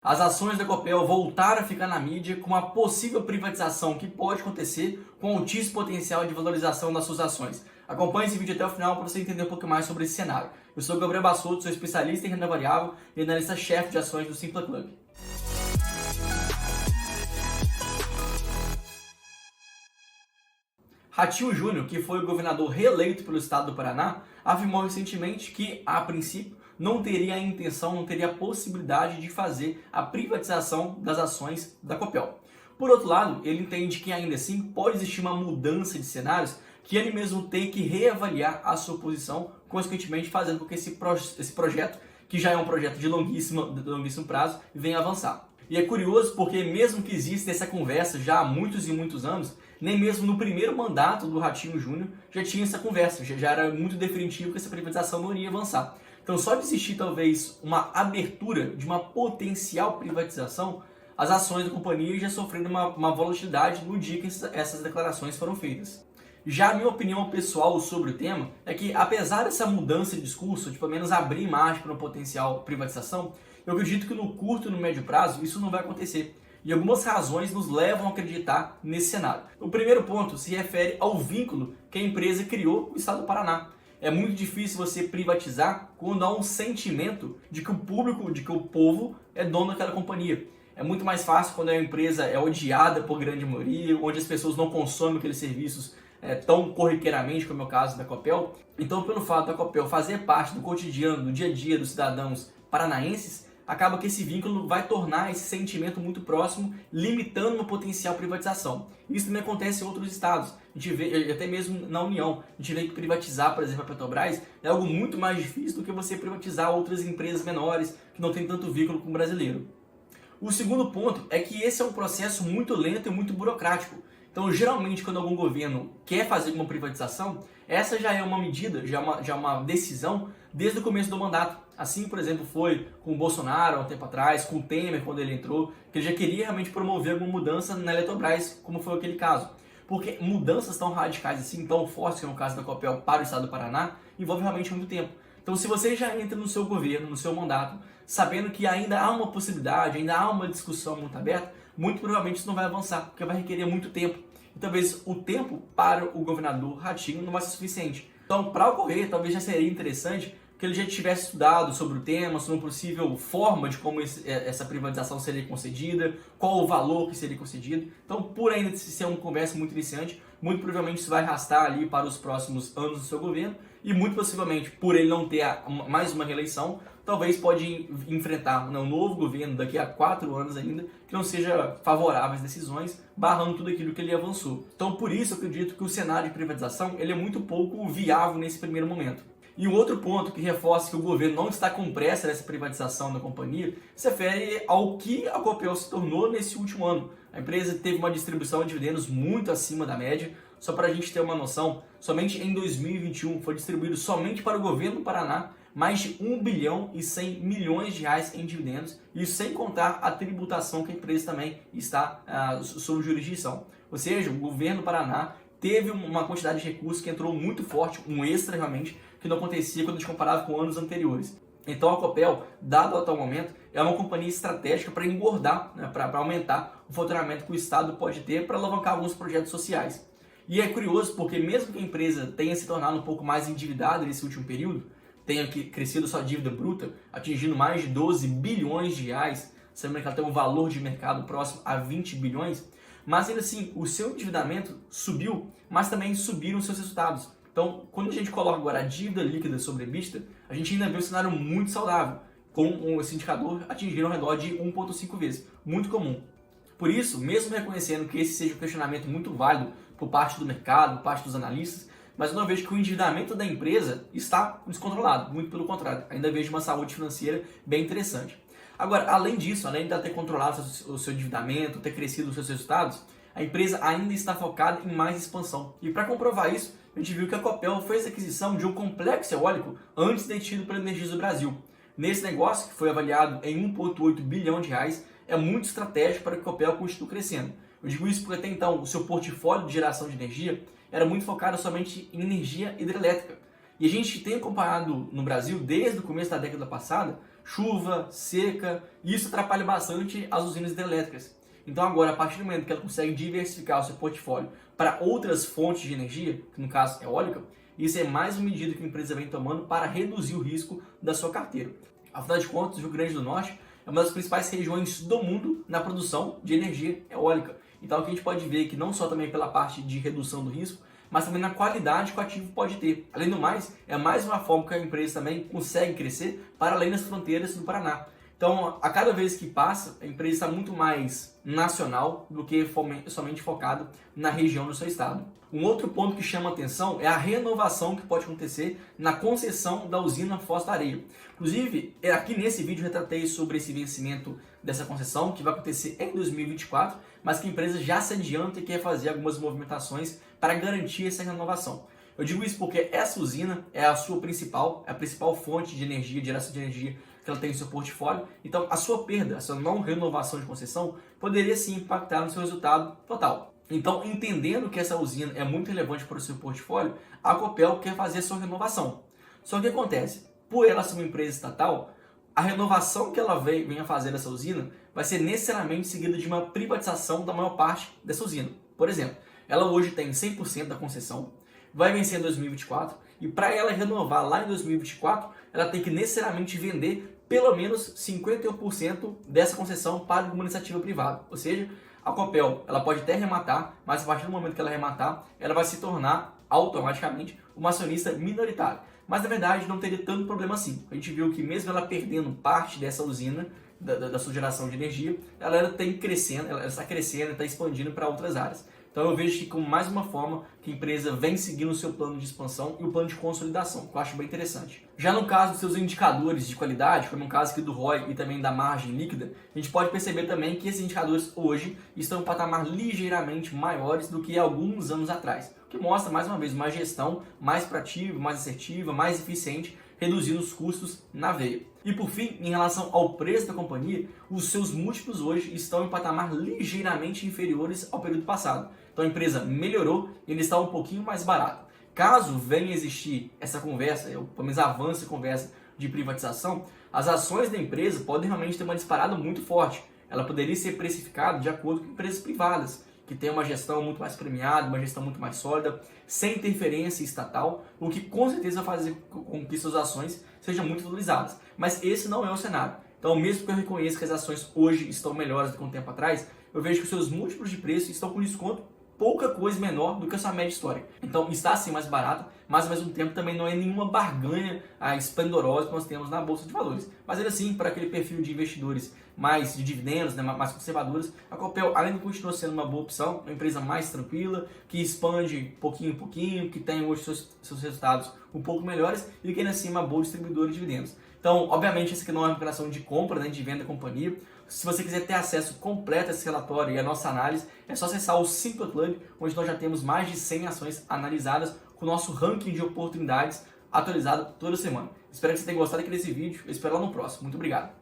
As ações da Copel voltaram a ficar na mídia com uma possível privatização que pode acontecer com altíssimo potencial de valorização das suas ações. Acompanhe esse vídeo até o final para você entender um pouco mais sobre esse cenário. Eu sou o Gabriel Bassotto, sou especialista em renda variável e analista-chefe de ações do Simpla Club. Ratinho Júnior, que foi o governador reeleito pelo estado do Paraná, afirmou recentemente que, a princípio, não teria a intenção, não teria a possibilidade de fazer a privatização das ações da Copel. Por outro lado, ele entende que ainda assim pode existir uma mudança de cenários que ele mesmo tem que reavaliar a sua posição, consequentemente fazendo com que esse projeto, que já é um projeto de longuíssimo prazo, venha avançar. E é curioso porque mesmo que exista essa conversa já há muitos e muitos anos, nem mesmo no primeiro mandato do Ratinho Júnior já tinha essa conversa, já era muito definitivo que essa privatização não iria avançar. Então só de existir talvez uma abertura de uma potencial privatização, as ações da companhia já sofreram uma volatilidade no dia que essas declarações foram feitas. Já a minha opinião pessoal sobre o tema é que, apesar dessa mudança de discurso, de pelo menos abrir margem para uma potencial privatização, eu acredito que no curto e no médio prazo isso não vai acontecer. E algumas razões nos levam a acreditar nesse cenário. O primeiro ponto se refere ao vínculo que a empresa criou com o estado do Paraná. É muito difícil você privatizar quando há um sentimento de que o público, de que o povo é dono daquela companhia. É muito mais fácil quando a empresa é odiada por grande maioria, onde as pessoas não consomem aqueles serviços tão corriqueiramente, como é o caso da Copel. Então, pelo fato da Copel fazer parte do cotidiano, do dia a dia dos cidadãos paranaenses, acaba que esse vínculo vai tornar esse sentimento muito próximo, limitando uma potencial privatização. Isso também acontece em outros estados. A gente vê, até mesmo na União, a gente vê que privatizar, por exemplo, a Petrobras é algo muito mais difícil do que você privatizar outras empresas menores que não têm tanto vínculo com o brasileiro. O segundo ponto é que esse é um processo muito lento e muito burocrático. Então, geralmente, quando algum governo quer fazer uma privatização, essa já é uma medida, já é uma decisão desde o começo do mandato. Assim, por exemplo, foi com o Bolsonaro há um tempo atrás, com o Temer quando ele entrou, que ele já queria realmente promover alguma mudança na Eletrobras, como foi aquele caso. Porque mudanças tão radicais assim, tão fortes, que é o caso da Copel para o estado do Paraná, envolve realmente muito tempo. Então, se você já entra no seu governo, no seu mandato, sabendo que ainda há uma possibilidade, ainda há uma discussão muito aberta, muito provavelmente isso não vai avançar, porque vai requerer muito tempo. E talvez o tempo para o governador Ratinho não vai ser suficiente. Então, para ocorrer, talvez já seria interessante que ele já tivesse estudado sobre o tema, sobre uma possível forma de como essa privatização seria concedida, qual o valor que seria concedido. Então, por ainda ser uma conversa muito iniciante, muito provavelmente isso vai arrastar ali para os próximos anos do seu governo e muito possivelmente, por ele não ter mais uma reeleição, talvez pode enfrentar um novo governo daqui a 4 anos ainda, que não seja favorável às decisões, barrando tudo aquilo que ele avançou. Então, por isso, eu acredito que o cenário de privatização ele é muito pouco viável nesse primeiro momento. E um outro ponto que reforça que o governo não está com pressa nessa privatização da companhia se refere ao que a Copel se tornou nesse último ano. A empresa teve uma distribuição de dividendos muito acima da média. Só para a gente ter uma noção, somente em 2021 foi distribuído somente para o governo do Paraná mais de 1 bilhão e 100 milhões de reais em dividendos, isso sem contar a tributação que a empresa também está sob jurisdição. Ou seja, o governo do Paraná teve uma quantidade de recursos que entrou muito forte, um extra realmente, que não acontecia quando a gente comparava com anos anteriores. Então a Copel, dado o atual momento, é uma companhia estratégica para engordar, para aumentar o faturamento que o Estado pode ter para alavancar alguns projetos sociais. E é curioso porque mesmo que a empresa tenha se tornado um pouco mais endividada nesse último período, tenha crescido sua dívida bruta, atingindo mais de 12 bilhões de reais, sabendo que ela tem um valor de mercado próximo a 20 bilhões, mas ainda assim o seu endividamento subiu, mas também subiram os seus resultados. Então, quando a gente coloca agora a dívida líquida sobre a EBITDA, a gente ainda vê um cenário muito saudável, com esse indicador atingindo ao redor de 1,5 vezes, muito comum. Por isso, mesmo reconhecendo que esse seja um questionamento muito válido por parte do mercado, por parte dos analistas, mas eu não vejo que o endividamento da empresa está descontrolado, muito pelo contrário, ainda vejo uma saúde financeira bem interessante. Agora, além disso, além de ter controlado o seu endividamento, ter crescido os seus resultados, a empresa ainda está focada em mais expansão. E para comprovar isso, a gente viu que a Copel fez a aquisição de um complexo eólico antes detido pela Energisa do Brasil. Nesse negócio, que foi avaliado em 1,8 bilhão de reais, é muito estratégico para que a Copel continue crescendo. Eu digo isso porque até então o seu portfólio de geração de energia era muito focado somente em energia hidrelétrica. E a gente tem acompanhado no Brasil, desde o começo da década passada, chuva, seca, e isso atrapalha bastante as usinas hidrelétricas. Então agora, a partir do momento que ela consegue diversificar o seu portfólio para outras fontes de energia, que no caso é eólica, isso é mais uma medida que a empresa vem tomando para reduzir o risco da sua carteira. Afinal de contas, o Rio Grande do Norte é uma das principais regiões do mundo na produção de energia eólica. Então o que a gente pode ver é que não só também pela parte de redução do risco, mas também na qualidade que o ativo pode ter. Além do mais, é mais uma forma que a empresa também consegue crescer para além das fronteiras do Paraná. Então, a cada vez que passa, a empresa está muito mais nacional do que somente focada na região do seu estado. Um outro ponto que chama atenção é a renovação que pode acontecer na concessão da usina Foz do Areia. Inclusive, aqui nesse vídeo eu retratei sobre esse vencimento dessa concessão, que vai acontecer em 2024, mas que a empresa já se adianta e quer fazer algumas movimentações para garantir essa renovação. Eu digo isso porque essa usina é a sua principal, é a principal fonte de energia, de geração de energia que ela tem em seu portfólio. Então, a sua perda, a sua não renovação de concessão, poderia sim impactar no seu resultado total. Então, entendendo que essa usina é muito relevante para o seu portfólio, a Copel quer fazer a sua renovação. Só que o que acontece? Por ela ser uma empresa estatal, a renovação que ela venha fazer dessa usina vai ser necessariamente seguida de uma privatização da maior parte dessa usina. Por exemplo, ela hoje tem 100% da concessão, vai vencer em 2024, e para ela renovar lá em 2024, ela tem que necessariamente vender pelo menos 51% dessa concessão para uma iniciativa privada. Ou seja, a Copel ela pode até arrematar, mas a partir do momento que ela arrematar, ela vai se tornar automaticamente uma acionista minoritária. Mas na verdade não teria tanto problema assim. A gente viu que mesmo ela perdendo parte dessa usina, da sua geração de energia, ela está crescendo, está expandindo para outras áreas. Então eu vejo que como mais uma forma que a empresa vem seguindo o seu plano de expansão e o plano de consolidação, que eu acho bem interessante. Já no caso dos seus indicadores de qualidade, como no caso aqui do ROI e também da margem líquida, a gente pode perceber também que esses indicadores hoje estão em um patamar ligeiramente maiores do que alguns anos atrás, o que mostra mais uma vez uma gestão mais proativa, mais assertiva, mais eficiente, reduzindo os custos na veia. E por fim, em relação ao preço da companhia, os seus múltiplos hoje estão em patamar ligeiramente inferiores ao período passado. Então a empresa melhorou e ainda está um pouquinho mais barata. Caso venha existir essa conversa, ou pelo menos avance a conversa de privatização, as ações da empresa podem realmente ter uma disparada muito forte. Ela poderia ser precificada de acordo com empresas privadas, que tem uma gestão muito mais premiada, uma gestão muito mais sólida, sem interferência estatal, o que com certeza vai fazer com que suas ações sejam muito valorizadas. Mas esse não é o cenário. Então, mesmo que eu reconheça que as ações hoje estão melhores do que um tempo atrás, eu vejo que os seus múltiplos de preço estão com desconto pouca coisa menor do que a sua média histórica. Então, está sim mais barata, mas ao mesmo tempo também não é nenhuma barganha esplendorosa que nós temos na Bolsa de Valores. Mas ainda assim, para aquele perfil de investidores mais de dividendos, né, mais conservadores, a Copel ainda continua sendo uma boa opção, uma empresa mais tranquila, que expande pouquinho em pouquinho, que tem hoje seus resultados um pouco melhores e que ainda assim é uma boa distribuidora de dividendos. Então, obviamente, essa aqui não é uma operação de compra, né, de venda da companhia. Se você quiser ter acesso completo a esse relatório e a nossa análise, é só acessar o Simple Club, onde nós já temos mais de 100 ações analisadas com o nosso ranking de oportunidades atualizado toda semana. Espero que você tenha gostado aqui desse vídeo. Eu espero lá no próximo. Muito obrigado.